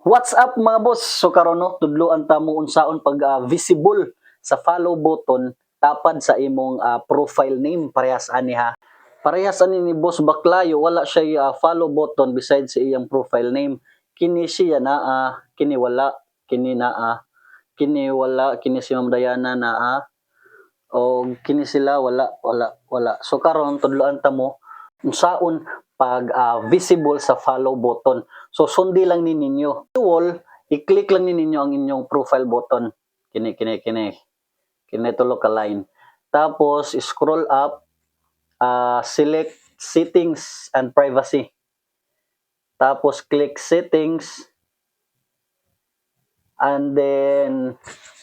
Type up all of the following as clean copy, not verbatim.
What's up mga boss? So karon no, tudloan ta mo unsaon pag visible sa follow button tapad sa imong profile name parehas ani ha. Parehas ani ni Boss Baklayo wala siya follow button besides sa iyang profile name. Kini siya na kini wala, kini na kini wala, kini si Ma'am Diana na o kini sila wala. So karon tudloan ta mo unsaon pag visible sa follow button. So sundi lang ni ninyo. Wall, i-click lang ni ninyo ang inyong profile button. Kini tulo ka line. Tapos scroll up, select settings and privacy. Tapos click settings and then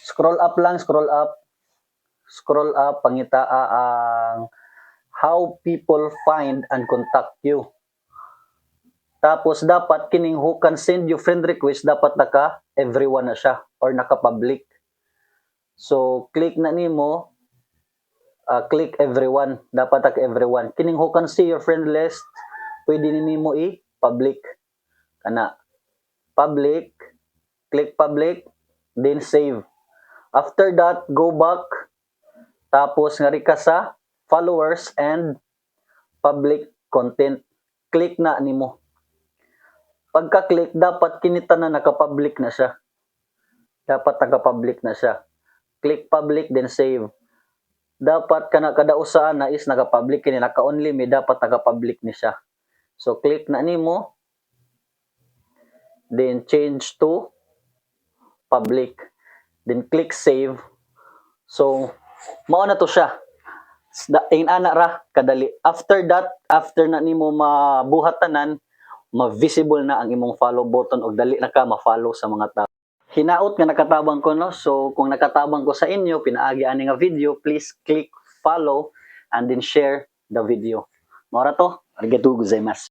scroll up lang, scroll up pangita ang how people find and contact you. Tapos dapat kining who can send you friend request dapat naka everyone na siya or naka public. So click na nimo click everyone, dapat naka everyone. Kining who can see your friend list pwede nimo i-public kana public, click public then save. After that go back tapos ngari ka sa followers and public content. Click na nimo. Pagka-click, dapat kinita na naka-public na siya. Dapat naka-public na siya. Click public, then save. Dapat kada usaan na is naka-public, kini naka-only may dapat naka-public ni siya. So, click na nimo. Then, change to public. Then, click save. So, mao na to siya. Ana ra kadali. After that, after na nimo mabuhatanan, ma-visible na ang imong follow button o dali na ka ma-follow sa mga tao. Hinaot nga nakatabang ko no. So kung nakatabang ko sa inyo pinaagi ani nga video, please click follow and then share the video. Mao ra to. Arigatou gozaimasu.